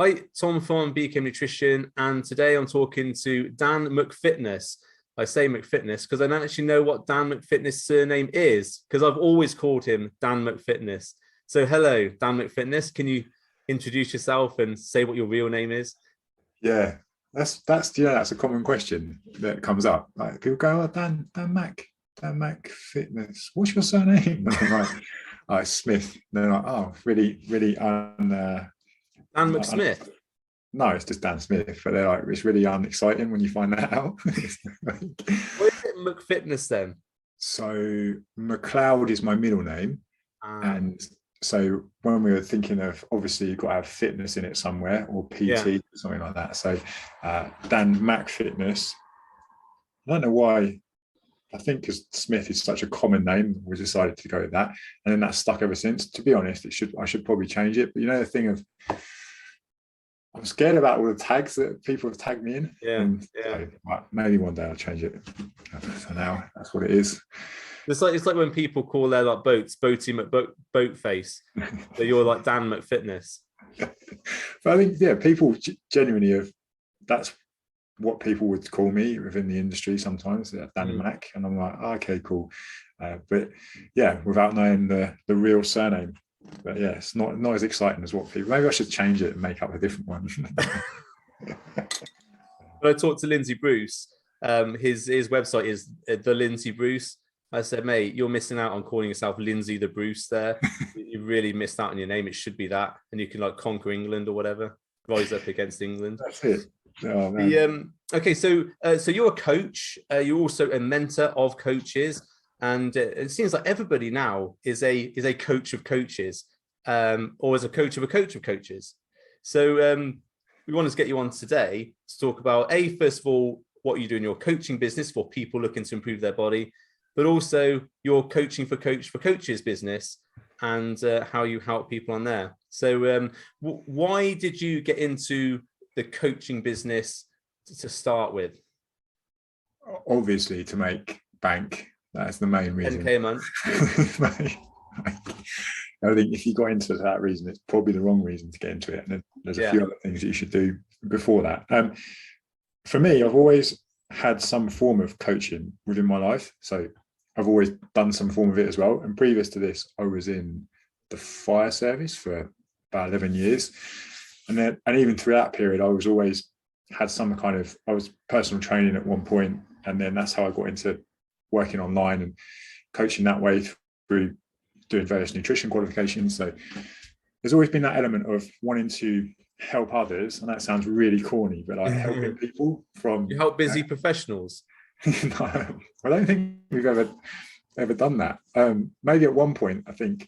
Hi, Tom from BK Nutrition, and today I'm talking to Dan MacFitness. I say MacFitness because I don't actually know what Dan MacFitness' surname is because I've always called him Dan MacFitness. So, hello, Dan MacFitness. Can you introduce yourself and say what your real name is? Yeah, that's a common question that comes up. Like people go, "Oh, Dan Mac Fitness. What's your surname?" And I'm like, "Oh, it's Smith." And they're like, "Oh, really Dan un McSmith. no, it's just Dan Smith." But they're like, "It's really unexciting when you find that out." What is it, MacFitness then? So McLeod is my middle name, Ah, and so when we were thinking of, obviously you've got to have fitness in it somewhere, or yeah. PT, something like that. So Dan Mac Fitness. I don't know why. I think because Smith is such a common name, we decided to go with that, and then that's stuck ever since. To be honest, I should probably change it. But you know the thing of, I'm scared about all the tags that people have tagged me in, Yeah, and yeah. so maybe one day I'll change it. For now, that's what it is. It's like when people call their like boats Boaty McBoat Face. So you're like Dan McFitness. But I think, yeah, people genuinely have. That's what people would call me within the industry sometimes, Dan and Mm. Mac, and I'm like, oh, okay, cool. But yeah, without knowing the real surname. But yeah, it's not as exciting as what people. Maybe I should change it and make up a different one. When I talked to Lindsay Bruce, his website is the Lindsay Bruce. I said, mate, you're missing out on calling yourself Lindsay the Bruce. There, you really missed out on your name. It should be that, and you can like conquer England or whatever, rise up against England. That's it. Oh The man. okay, so you're a coach. You're also a mentor of coaches, and it seems like everybody now is a coach of coaches, or is a coach of a coach of coaches. So we want to get you on today to talk about first of all what you do in your coaching business for people looking to improve their body, but also your coaching for coaches business and how you help people on there. So why did you get into the coaching business to start with? Obviously, to make bank. That's the main reason. 10K a month. I think if you got into that reason, it's probably the wrong reason to get into it. And there's a Yeah. few other things that you should do before that. For me, I've always had some form of coaching within my life. So I've always done some form of it as well. And previous to this, I was in the fire service for about 11 years. And even through that period, I was always had some kind of, I was personal training at one point, and then that's how I got into working online and coaching that way through doing various nutrition qualifications. So there's always been that element of wanting to help others, and that sounds really corny, but like helping people You from help busy professionals. no, I don't think we've ever done that. Maybe at one point, I think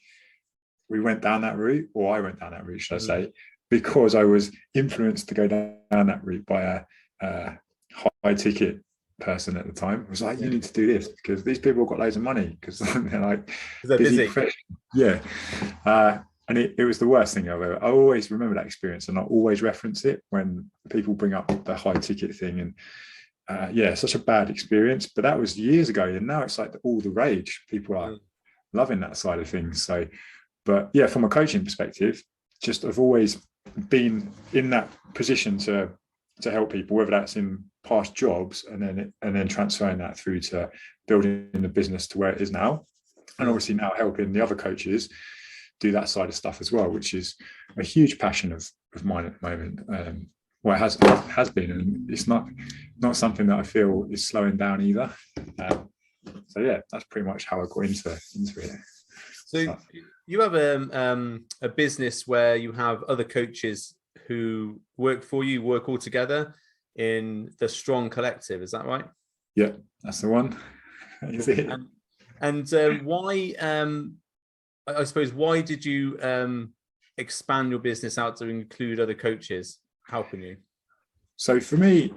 we went down that route, or I went down that route, should I say, because I was influenced to go down that route by a high ticket person at the time. I was like, you need to do this because these people have got loads of money because they're like They're busy busy. professionals. Yeah. And it was the worst thing I've ever. I always remember that experience, and I always reference it when people bring up the high ticket thing. And yeah, such a bad experience. But that was years ago, and now it's like all the rage. People are loving that side of things. So, but yeah, from a coaching perspective, just I've always been in that position to help people, whether that's in past jobs and then transferring that through to building the business to where it is now, and obviously now helping the other coaches do that side of stuff as well, which is a huge passion of mine at the moment. Well, it has been, and it's not something that I feel is slowing down either. So yeah, that's pretty much how I got into it. So you have a business where you have other coaches who work for you, work all together in the Strong Collective. Is that right? Yeah, that's the one. Is it? And why? I suppose why did you expand your business out to include other coaches helping you? So for me,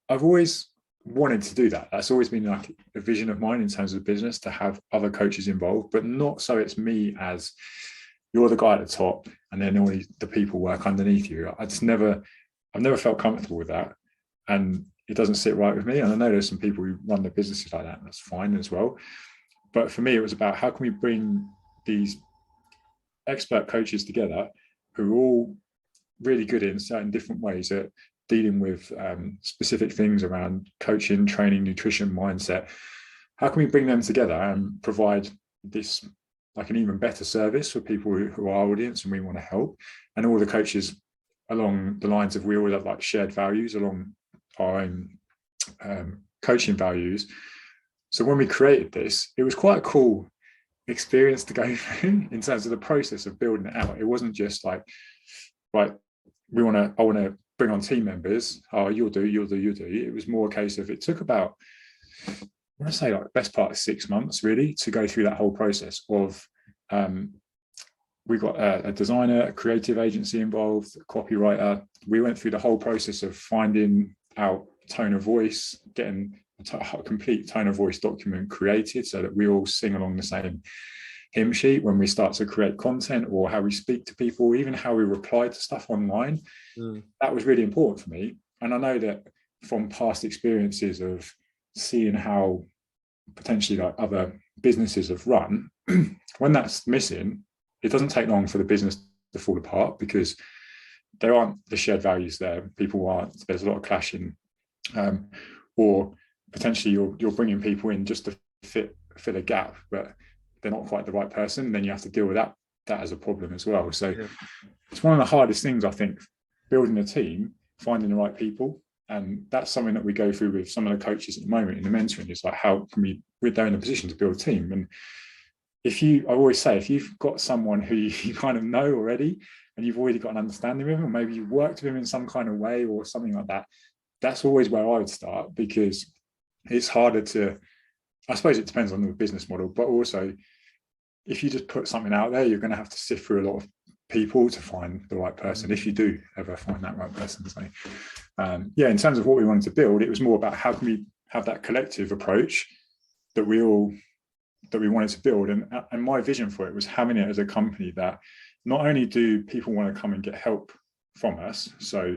I've always wanted to do that. That's always been like a vision of mine in terms of business, to have other coaches involved, but not so it's me as you're the guy at the top and then all the people work underneath you. I've never felt comfortable with that, and it doesn't sit right with me. And I know there's some people who run their businesses like that, and that's fine as well. But for me, it was about how can we bring these expert coaches together who all really good in certain different ways at dealing with specific things around coaching, training, nutrition, mindset. How can we bring them together and provide this like an even better service for people who are our audience and we want to help? And all the coaches along the lines of, we all have like shared values along our own coaching values. So when we created this, it was quite a cool experience to go through in terms of the process of building it out. It wasn't just like, right, I want to bring on team members. Oh, you'll do. It was more a case of, it took about, I want to say like best part of 6 months really to go through that whole process of, we got a designer, a creative agency involved, a copywriter. We went through the whole process of finding out tone of voice, getting a complete tone of voice document created so that we all sing along the same hymn sheet when we start to create content, or how we speak to people, even how we reply to stuff online. That was really important for me. And I know that from past experiences of seeing how potentially like other businesses have run, when that's missing, it doesn't take long for the business to fall apart, because there aren't the shared values there. People aren't, there's a lot of clashing, or potentially you're bringing people in just to fill a gap, but they're not quite the right person. Then you have to deal with that as a problem as well. So it's one of the hardest things, I think, building a team, finding the right people. And that's something that we go through with some of the coaches at the moment in the mentoring. Is like, how can they're in a position to build a team. And I always say, if you've got someone who you kind of know already, and you've already got an understanding with them, or maybe you've worked with them in some kind of way or something like that, that's always where I would start, because it's harder to, I suppose it depends on the business model, but also if you just put something out there, you're going to have to sift through a lot of people to find the right person, if you do ever find that right person. So in terms of what we wanted to build, it was more about how can we have that collective approach that we wanted to build. And my vision for it was having it as a company that not only do people want to come and get help from us, so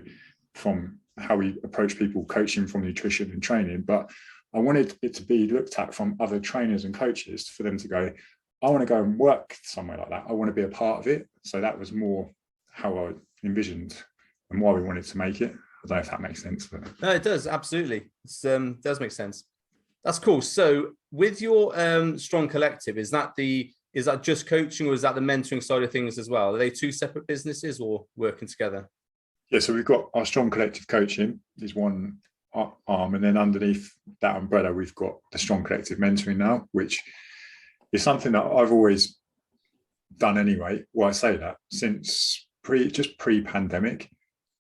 from how we approach people, coaching from nutrition and training, but I wanted it to be looked at from other trainers and coaches for them to go, I want to go and work somewhere like that. I want to be a part of it. So that was more how I envisioned and why we wanted to make it. I don't know if that makes sense. But... No, it does. Absolutely. It does make sense. That's cool. So with your Strong Collective, is that just coaching, or is that the mentoring side of things as well? Are they two separate businesses or working together? Yeah, so we've got our Strong Collective Coaching is one arm, and then underneath that umbrella, we've got the Strong Collective Mentoring now, which is something that I've always done anyway. Well, I say that since pre-pandemic.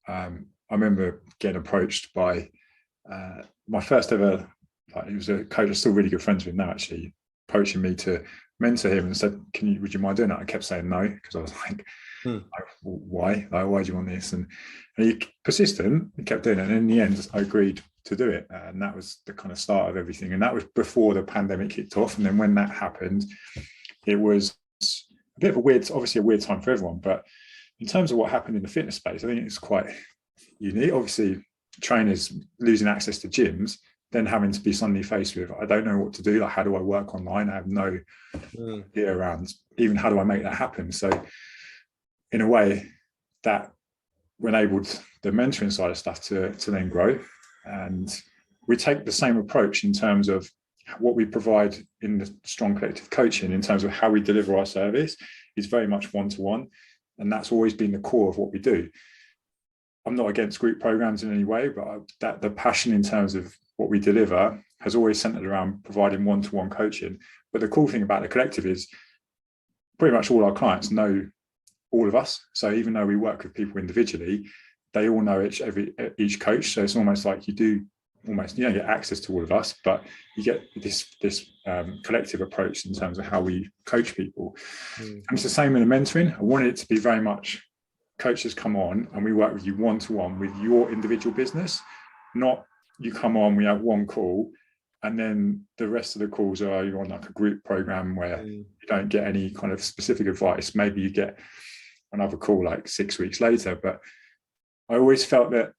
I remember getting approached by my first ever, he was a coach I'm still really good friends with now, actually, approaching me to mentor him and said, would you mind doing that? I kept saying no, because I was like, why? Like, why do you want this? And he persistent, he kept doing it. And in the end, I agreed to do it. And that was the kind of start of everything. And that was before the pandemic kicked off. And then when that happened, it was a bit of obviously a weird time for everyone. But in terms of what happened in the fitness space, I think it's quite unique. Obviously, trainers losing access to gyms, then having to be suddenly faced with, I don't know what to do. Like, how do I work online? I have no idea around even how do I make that happen? So in a way, that enabled the mentoring side of stuff to then grow. And we take the same approach in terms of what we provide in the Strong Collective Coaching, in terms of how we deliver our service, is very much one-to-one. And that's always been the core of what we do. I'm not against group programs in any way, but the passion in terms of what we deliver has always centered around providing one-to-one coaching. But the cool thing about the collective is pretty much all our clients know all of us. So even though we work with people individually, they all know each coach. So it's almost like you don't get access to all of us, but you get this collective approach in terms of how we coach people. And it's the same in the mentoring. I wanted it to be very much coaches come on and we work with you one-to-one with your individual business, not you come on, we have one call, and then the rest of the calls are you're on like a group program where you don't get any kind of specific advice. Maybe you get another call like 6 weeks later. But I always felt that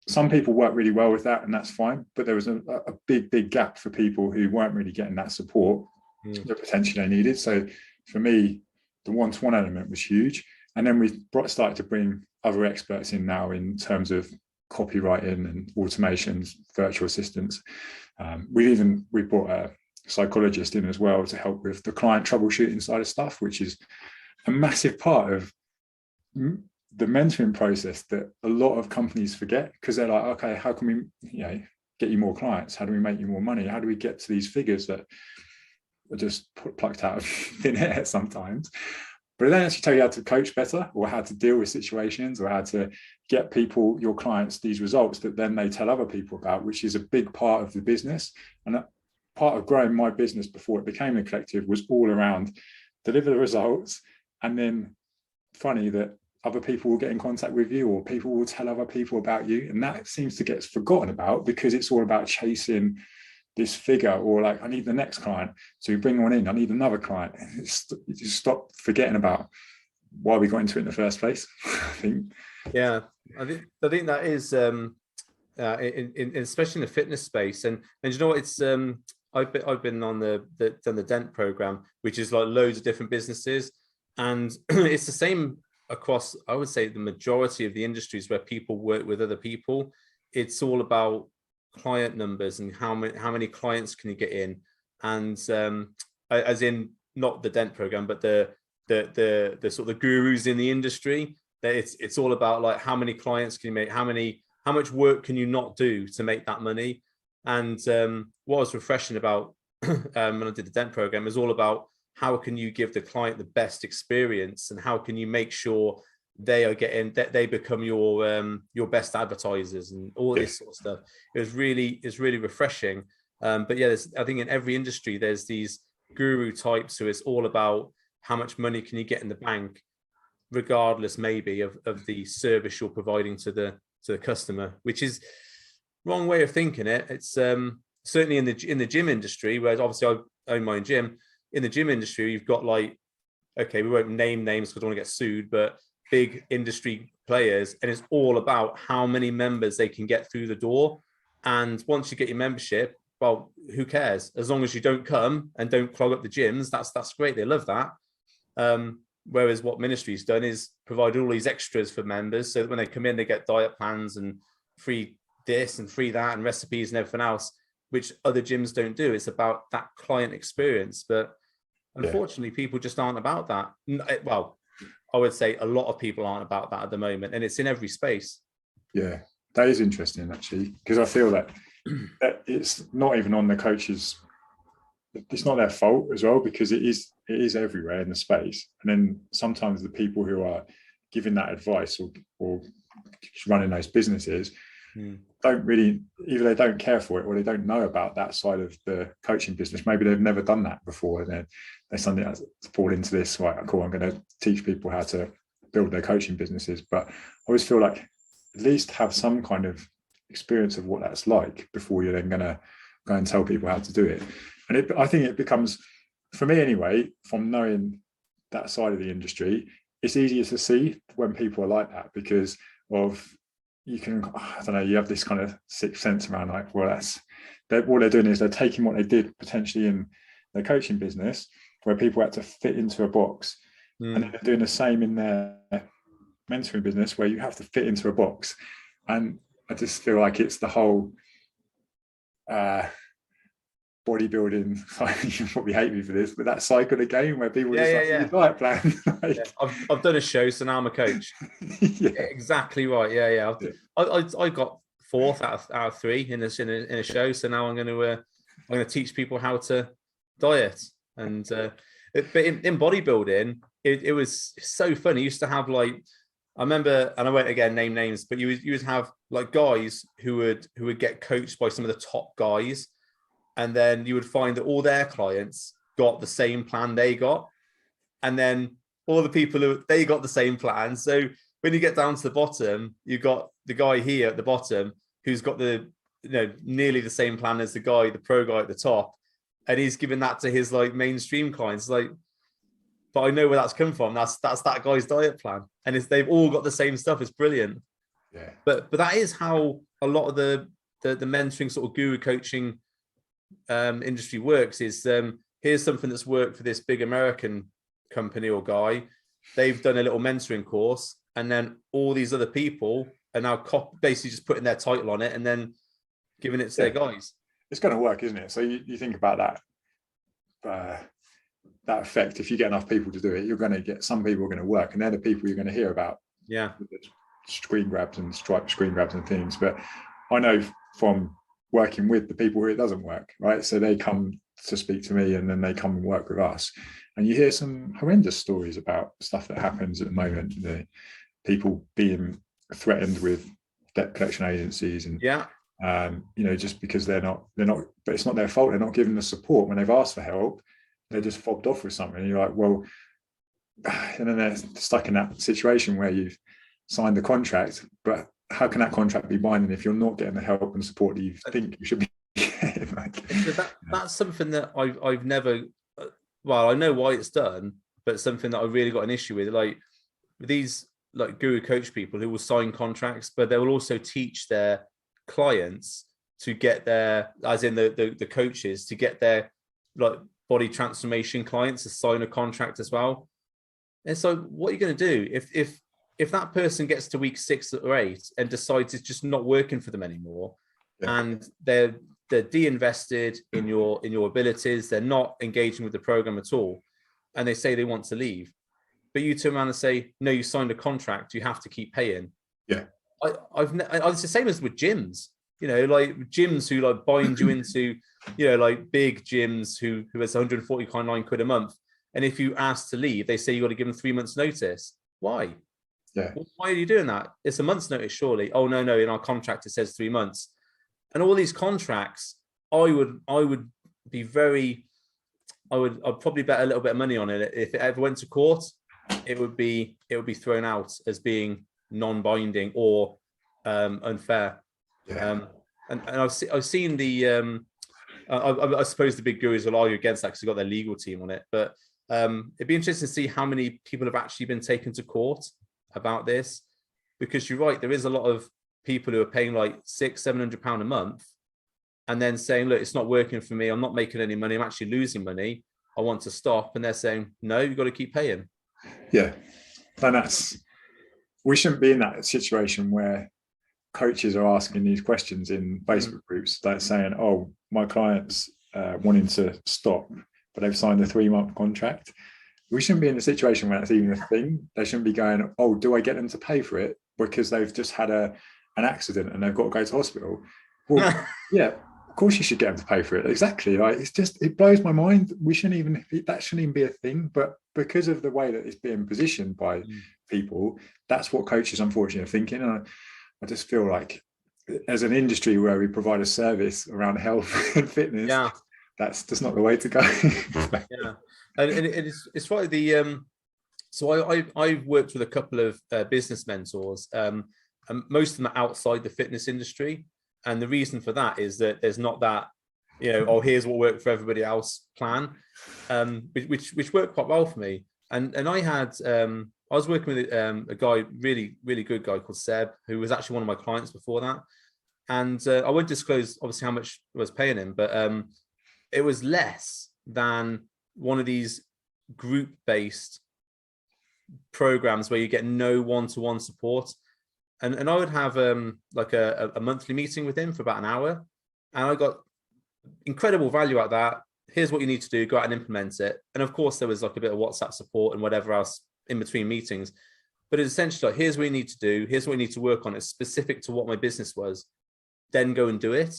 some people work really well with that, and that's fine. But there was a big gap for people who weren't really getting that support that potentially they needed. So for me, the one-to-one element was huge. And then we started to bring other experts in now in terms of copywriting and automations, virtual assistants. We brought a psychologist in as well to help with the client troubleshooting side of stuff, which is a massive part of the mentoring process that a lot of companies forget, because they're like, okay, how can we, get you more clients? How do we make you more money? How do we get to these figures that are just plucked out of thin air sometimes? But they don't actually tell you how to coach better, or how to deal with situations, or how to get people, your clients, these results that then they tell other people about, which is a big part of the business. And that part of growing my business before it became a collective was all around deliver the results, and then funny that other people will get in contact with you, or people will tell other people about you. And that seems to get forgotten about, because it's all about chasing this figure, or like, I need the next client, so you bring one in, I need another client. You just stop forgetting about why we got into it in the first place. I think. Yeah, I think that is especially in the fitness space, and you know what, it's I've been on the Dent program, which is like loads of different businesses, and it's the same across, I would say, the majority of the industries where people work with other people. It's all about client numbers and how many clients can you get in, and as in not the Dent program, but the sort of the gurus in the industry. That it's all about like, how many clients can you make, how much work can you not do to make that money. And what was refreshing about when I did the Dent program is all about how can you give the client the best experience, and how can you make sure they are getting that they become your best advertisers and all this sort of stuff. It's really refreshing. But yeah, I think in every industry there's these guru types who it's all about how much money can you get in the bank, regardless maybe of the service you're providing to the customer, which is wrong way of thinking it. It's certainly in the gym industry, whereas obviously I own my own gym. In the gym industry, you've got like, okay, we won't name names because I don't want to get sued, but big industry players, and it's all about how many members they can get through the door. And once you get your membership, well, who cares? As long as you don't come and don't clog up the gyms, that's great. They love that. Whereas what ministry's done is provide all these extras for members, so that when they come in, they get diet plans and free this and free that and recipes and everything else, which other gyms don't do. It's about that client experience. But unfortunately, people just aren't about that. Well, I would say a lot of people aren't about that at the moment, and it's in every space. Yeah, that is interesting actually, because I feel that it's not even on the coaches. It's not their fault as well, because it is everywhere in the space. And then sometimes the people who are giving that advice or running those businesses don't really, either they don't care for it, or they don't know about that side of the coaching business. Maybe they've never done that before, and they suddenly fall into this, right, cool, I'm going to teach people how to build their coaching businesses. But I always feel like at least have some kind of experience of what that's like before you're then going to go and tell people how to do it. And I think it becomes, for me anyway, from knowing that side of the industry, it's easier to see when people are like that, because of, you can, I don't know, you have this kind of sixth sense around like, well, what they're doing is they're taking what they did potentially in their coaching business, where people had to fit into a box, and they're doing the same in their mentoring business, where you have to fit into a box. And I just feel like it's the whole bodybuilding, you probably hate me for this, but that cycle again where people just diet plan. I've done a show, so now I'm a coach. Exactly right. I got fourth out of three in a show, so now I'm going to teach people how to diet. And but in bodybuilding, it was so funny. You used to have like, I remember, and I won't again name names, but you would have like guys who would get coached by some of the top guys. And then you would find that all their clients got the same plan they got. And then all the people they got the same plan. So when you get down to the bottom, you've got the guy here at the bottom who's got nearly the same plan as the pro guy at the top. And he's giving that to his like mainstream clients. Like, but I know where that's come from. That's that guy's diet plan. And they've all got the same stuff. It's brilliant. Yeah. But that is how a lot of the mentoring sort of guru coaching industry works. Is here's something that's worked for this big American company or guy, they've done a little mentoring course, and then all these other people are now basically just putting their title on it and then giving it to their guys. It's going to work, isn't it? So you think about that effect. If you get enough people to do it, you're going to get some people are going to work, and they're the people you're going to hear about. Yeah, screen grabs and stripe screen grabs and things. But I know from working with the people where it doesn't work, right? So they come to speak to me, and then they come and work with us, and you hear some horrendous stories about stuff that happens at the moment. The people being threatened with debt collection agencies, and just because they're not, but it's not their fault. They're not given the support when they've asked for help. They're just fobbed off with something. And you're like, well, and then they're stuck in that situation where you've signed the contract, but how can that contract be binding if you're not getting the help and support that you think you should be getting? That's something that I've never, well, I know why it's done, but something that I really got an issue with, like these like guru coach people who will sign contracts, but they will also teach their clients to get their, as in the coaches, to get their like body transformation clients to sign a contract as well. And so what are you going to do if that person gets to week 6 or 8 and decides it's just not working for them anymore, and they're de-invested in your abilities, they're not engaging with the program at all, and they say they want to leave, but you turn around and say, no, you signed a contract, you have to keep paying. Yeah. It's the same as with gyms, like gyms who like bind you into, like big gyms who has 149 quid a month. And if you ask to leave, they say you got to give them 3 months notice. Why? Yeah. Well, why are you doing that? It's a month's notice, surely. Oh, no, in our contract, it says 3 months. And all these contracts, I'd probably bet a little bit of money on it. If it ever went to court, it would be thrown out as being non-binding or unfair. Yeah. And I've seen the I suppose the big gurus will argue against that because they've got their legal team on it. But it'd be interesting to see how many people have actually been taken to court about this, because you're right, there is a lot of people who are paying like £600-700 a month and then saying, look, it's not working for me, I'm not making any money, I'm actually losing money, I want to stop. And they're saying, no, you've got to keep paying. Yeah. And we shouldn't be in that situation where coaches are asking these questions in Facebook groups, like saying, oh, my client's wanting to stop, but they've signed a 3-month contract. We shouldn't be in a situation where that's even a thing. They shouldn't be going, oh, do I get them to pay for it because they've just had an accident and they've got to go to hospital? Well, yeah, of course you should get them to pay for it. Exactly. Like, it blows my mind. That shouldn't even be a thing. But because of the way that it's being positioned by people, that's what coaches unfortunately are thinking. And I just feel like as an industry where we provide a service around health and fitness, that's just not the way to go. Yeah. And it's right. So I've worked with a couple of business mentors, and most of them are outside the fitness industry. And the reason for that is that there's not that, oh, here's what worked for everybody else plan, which worked quite well for me. And I was working with a guy, really, really good guy called Seb, who was actually one of my clients before that. And I won't disclose obviously how much I was paying him, but it was less than one of these group-based programs where you get no one-to-one support. And I would have like a monthly meeting with him for about an hour, and I got incredible value out of that. Here's what you need to do, go out and implement it. And of course there was like a bit of WhatsApp support and whatever else in between meetings, but it's essentially like, here's what you need to do, here's what you need to work on, it's specific to what my business was, then go and do it.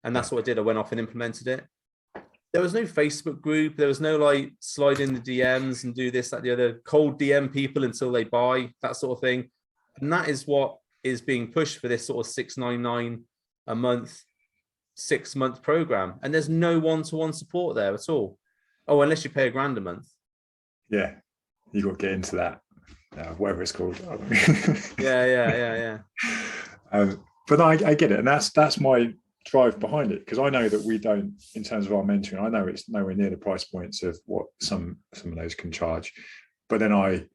And that's what I did. I went off and implemented it. There was no Facebook group, there was no like slide in the DMs and do this, that, the other, cold DM people until they buy, that sort of thing. And that is what is being pushed for this sort of $699 a month 6-month program, and there's no one-to-one support there at all. Oh, unless you pay $1,000 a month. Yeah, you got to get into that, whatever it's called. Yeah. But I get it, and that's my drive behind it, because I know that we don't, in terms of our mentoring, I know it's nowhere near the price points of what some of those can charge. But then I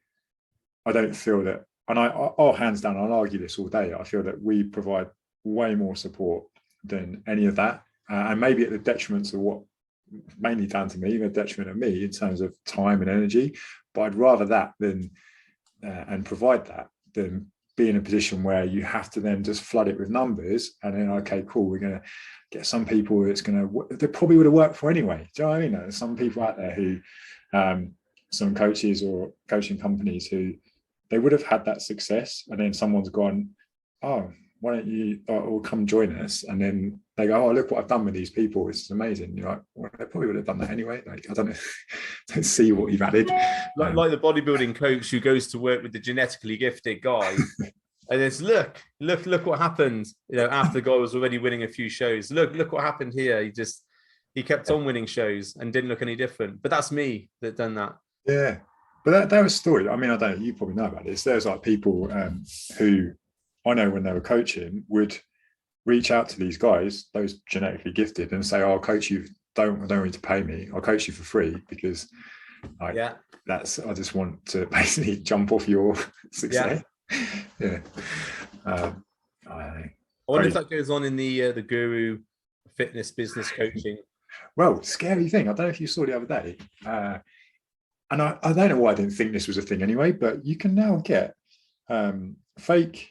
don't feel that, and I'll hands down, I'll argue this all day, I feel that we provide way more support than any of that, and maybe at the detriment of what, mainly down to me, the detriment of me in terms of time and energy. But I'd rather that than and provide that than be in a position where you have to then just flood it with numbers and then, okay, cool, we're going to get some people that's going to, they probably would have worked for anyway. Do you know what I mean? There's some people out there who, some coaches or coaching companies who they would have had that success, and then someone's gone, oh, why don't you or come join us? And then they go, oh, look what I've done with these people. It's amazing. You're like, well, they probably would have done that anyway. Like, I don't know, don't see what you've added. Like the bodybuilding coach who goes to work with the genetically gifted guy. And it's look what happened. After the guy was already winning a few shows. Look what happened here. He kept on winning shows and didn't look any different. But that's me that done that. Yeah, but that was a story. I mean, I don't know, you probably know about this. There's like people who I know when they were coaching would reach out to these guys, those genetically gifted, and say, oh, I'll coach you. I don't need to pay me. I'll coach you for free because I just want to basically jump off your success. Yeah. I wonder if that goes on in the guru fitness business coaching. Well, scary thing. I don't know if you saw the other day. And I don't know why I didn't think this was a thing anyway, but you can now get fake,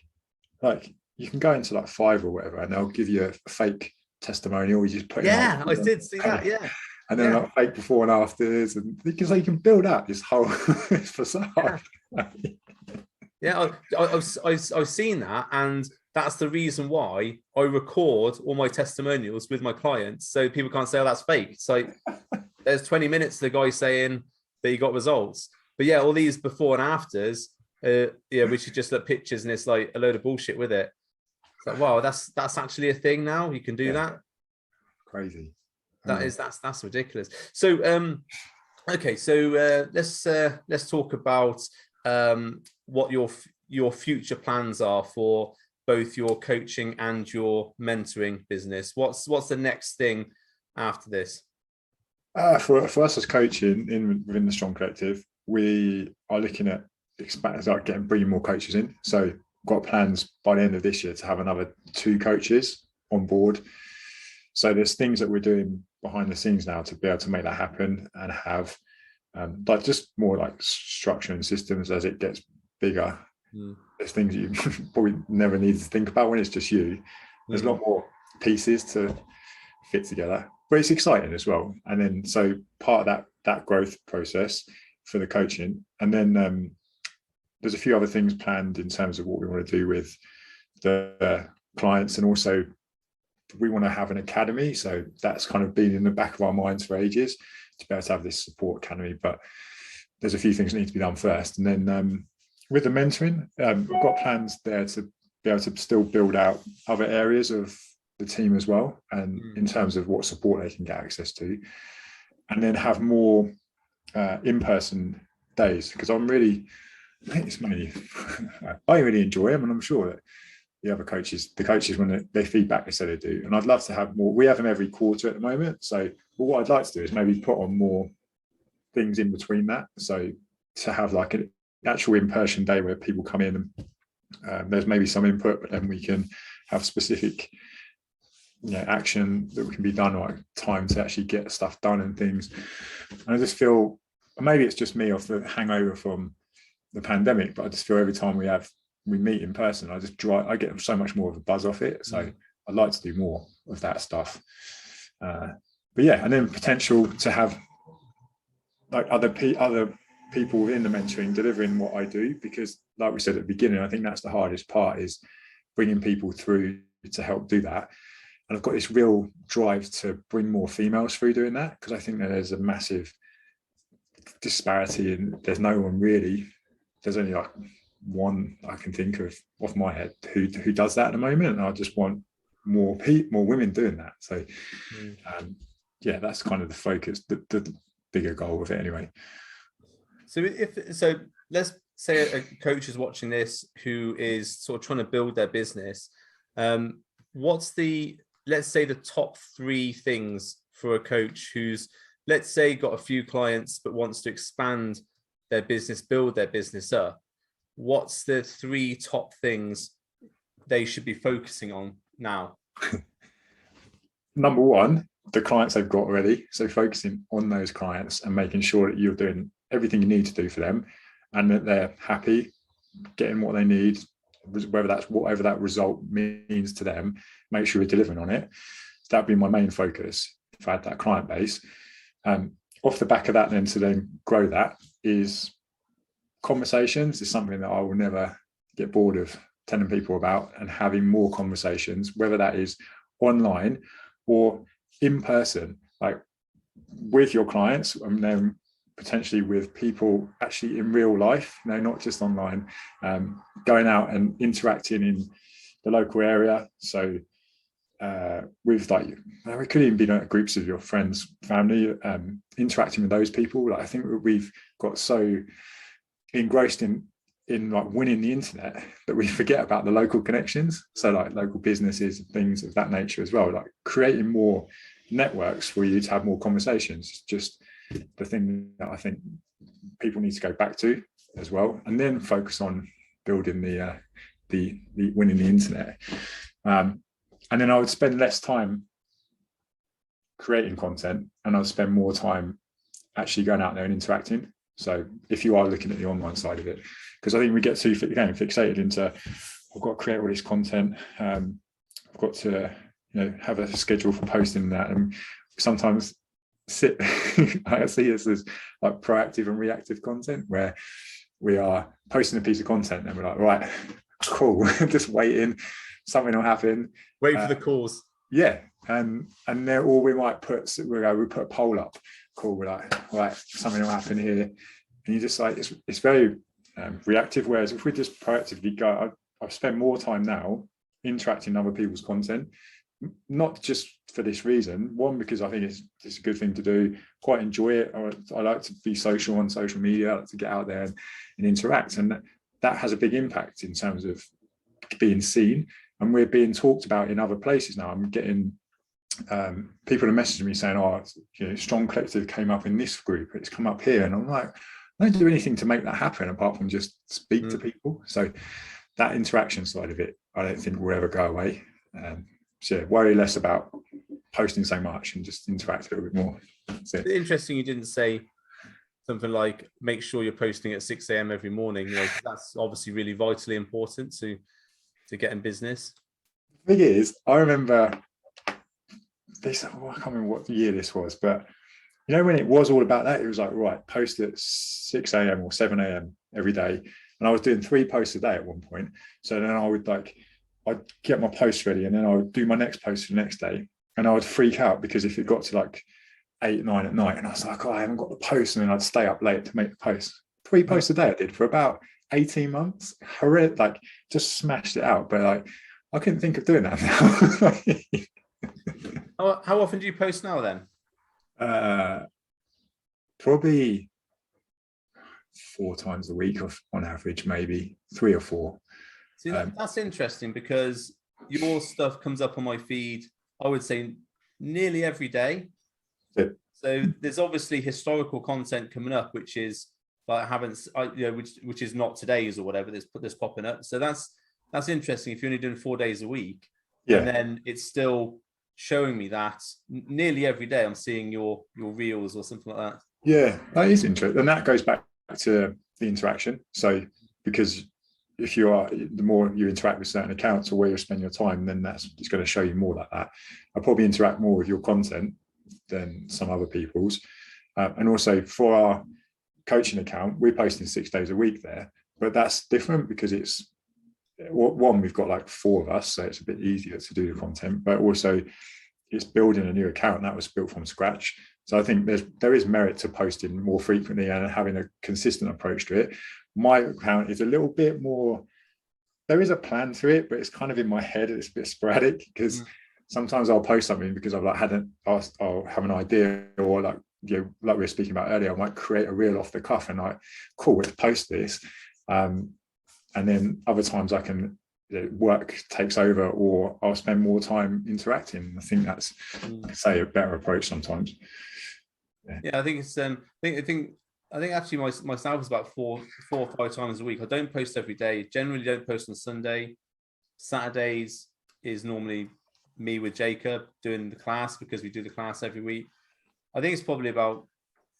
like you can go into like Fiverr or whatever, and they'll give you a fake testimonial. You just put I did see that. Yeah. And then like fake before and afters, and because you can build up this whole facade. Yeah, I've seen that, and that's the reason why I record all my testimonials with my clients, so people can't say, "Oh, that's fake." It's like there's 20 minutes of the guy saying that he got results, but yeah, all these before and afters, which is just like pictures, and it's like a load of bullshit with it. It's like, wow, that's actually a thing now. You can do that. Crazy. That's ridiculous. So okay, so let's talk about what your future plans are for both your coaching and your mentoring business. What's the next thing after this? For us as coaching within the Strong Collective, we are looking at bringing more coaches in. So got plans by the end of this year to have another 2 coaches on board. So there's things that we're doing behind the scenes now to be able to make that happen and have like just more like structure and systems as it gets bigger. There's things you probably never need to think about when it's just you. There's a lot more pieces to fit together, but it's exciting as well. And then so part of that growth process for the coaching, and then there's a few other things planned in terms of what we want to do with the clients, and also we want to have an academy. So that's kind of been in the back of our minds for ages to be able to have this support academy, but there's a few things that need to be done first. And then with the mentoring, we've got plans there to be able to still build out other areas of the team as well, and in terms of what support they can get access to, and then have more in-person days, because I think it's mainly I really enjoy them, and I'm sure that the coaches when they feedback, they say they do, and I'd love to have more. We have them every quarter at the moment, so what I'd like to do is maybe put on more things in between that, so to have like an actual in-person day where people come in and there's maybe some input, but then we can have specific action that can be done, or time to actually get stuff done and things. And I just feel, maybe it's just me off the hangover from the pandemic, but I just feel every time we meet in person, I get so much more of a buzz off it. So I'd like to do more of that stuff. But yeah, and then potential to have like other people within the mentoring delivering what I do, because like we said at the beginning, I think that's the hardest part, is bringing people through to help do that. And I've got this real drive to bring more females through doing that, because I think that there's a massive disparity, and there's no one really, there's only like one I can think of off my head who does that at the moment, and I just want more women doing that. So that's kind of the focus, the bigger goal of it anyway. So let's say a coach is watching this who is sort of trying to build their business. What's let's say the top 3 things for a coach who's, let's say, got a few clients but wants to expand their business, build their business up? What's the 3 top things they should be focusing on now? Number 1, the clients they've got already. So focusing on those clients and making sure that you're doing everything you need to do for them, and that they're happy getting what they need, whether that's whatever that result means to them, make sure we're delivering on it. That'd be my main focus if I had that client base. Off the back of that, then to then grow that is conversations is something that I will never get bored of telling people about, and having more conversations, whether that is online or in person, like with your clients, and then potentially with people actually in real life, not just online, going out and interacting in the local area. So with like, it could even be groups of your friends, family, interacting with those people. Like, I think we've got so engrossed in like winning the internet that we forget about the local connections. So like local businesses, things of that nature as well, like creating more networks for you to have more conversations, just the thing that I think people need to go back to as well, and then focus on building the winning the internet. And then I would spend less time creating content, and I'll spend more time actually going out there and interacting. So if you are looking at the online side of it, because I think we get too fixated into, I've got to create all this content, I've got to have a schedule for posting that, and sometimes I see this as like proactive and reactive content, where we are posting a piece of content and we're like, right, cool, just waiting, something will happen, waiting for the calls. Yeah, and then, or we might put a poll up, cool, we're like, right, something will happen here, and you just like, it's very reactive. Whereas if we just proactively go, I've spent more time now interacting in other people's content, not just for this reason. One, because I think it's a good thing to do, quite enjoy it. I like to be social on social media, I like to get out there and interact, and that has a big impact in terms of being seen, and we're being talked about in other places now. I'm getting people are messaging me saying, Strong Collective came up in this group, it's come up here, and I'm like, I don't do anything to make that happen apart from just speak to people. So that interaction side of it, I don't think will ever go away. So yeah, worry less about posting so much and just interact a little bit more. It's interesting you didn't say something like make sure you're posting at 6 a.m. every morning. That's obviously really vitally important to get in business. The thing is, I remember this, I can't remember what year this was, but when it was all about that, it was like, right, post at 6 a.m. or 7 a.m. every day. And I was doing 3 posts a day at one point. So then I'd get my post ready, and then I would do my next post for the next day. And I would freak out because if it got to like 8, 9 at night, and I was like, I haven't got the post, and then I'd stay up late to make the post. 3 posts a day I did for about 18 months. Like, just smashed it out. But like, I couldn't think of doing that now. How often do you post now then? Probably 4 times a week on average, maybe 3 or 4. See, that's interesting, because your stuff comes up on my feed, I would say nearly every day. Yeah. So there's obviously historical content coming up, which is like which is not today's or whatever that's popping up. So that's interesting. If you're only doing 4 days a week, and then it's still showing me that nearly every day I'm seeing your reels or something like that. Yeah, that is interesting, and that goes back to the interaction. So because if the more you interact with certain accounts or where you spend your time, then it's going to show you more like that. I probably interact more with your content than some other people's, and also for our coaching account, we're posting 6 days a week there, but that's different because it's one, we've got like 4 of us, so it's a bit easier to do the content, but also it's building a new account that was built from scratch. So I think there is merit to posting more frequently and having a consistent approach to it. My account is a little bit more, there is a plan to it, but it's kind of in my head, it's a bit sporadic, because sometimes I'll post something because I've I'll have an idea, or like we were speaking about earlier, I might create a reel off the cuff and like, cool, let's post this. And then other times I can, work takes over, or I'll spend more time interacting. I think that's, say, a better approach sometimes. Yeah, I think it's I think actually myself is about 4 or 5 times a week. I don't post every day. Generally don't post on Sunday. Saturdays is normally me with Jacob doing the class, because we do the class every week. I think it's probably about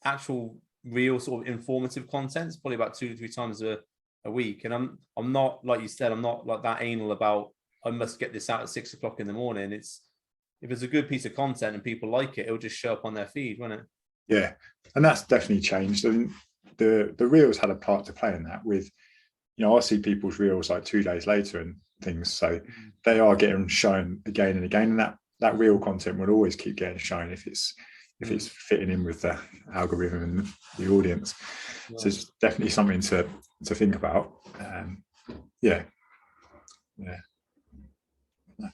actual real sort of informative content. It's probably about 2 to 3 times a week. And I'm not, like you said, I'm not like that anal about I must get this out at 6 o'clock in the morning. It's if it's a good piece of content and people like it, it'll just show up on their feed, won't it? Yeah, and that's definitely changed. I mean, the reels had a part to play in that. With, you know, I see people's reels like 2 days later and things, so they are getting shown again and again, and that real content will always keep getting shown if it's fitting in with the algorithm and the audience. So it's definitely something to think about. Yeah.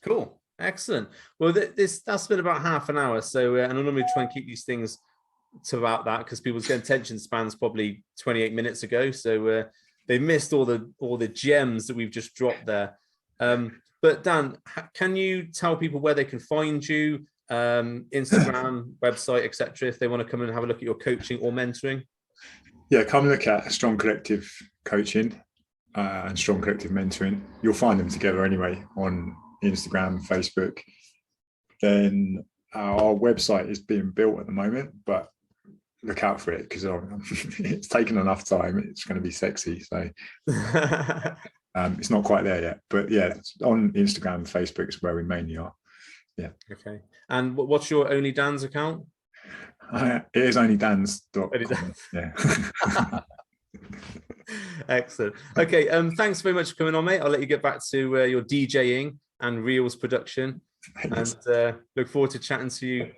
Cool. Excellent. Well, that's been about half an hour. So, and I normally try and keep these things to about that because people's attention spans probably 28 minutes ago. So they missed all the gems that we've just dropped there. But Dan, can you tell people where they can find you, Instagram, website, etc., if they want to come and have a look at your coaching or mentoring? Yeah, come look at Strong Collective Coaching and Strong Collective Mentoring. You'll find them together anyway on Instagram, Facebook. Then our website is being built at the moment, but look out for it because it's taken enough time. It's going to be sexy. So it's not quite there yet. But yeah, on Instagram and Facebook is where we mainly are. Yeah. Okay. And what's your Only Dan's account? It is onlydans.com. Yeah. Excellent. Okay. Thanks very much for coming on, mate. I'll let you get back to your DJing and Reels production. Thanks. And look forward to chatting to you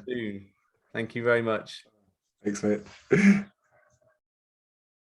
soon. Thank you very much. Thanks, mate.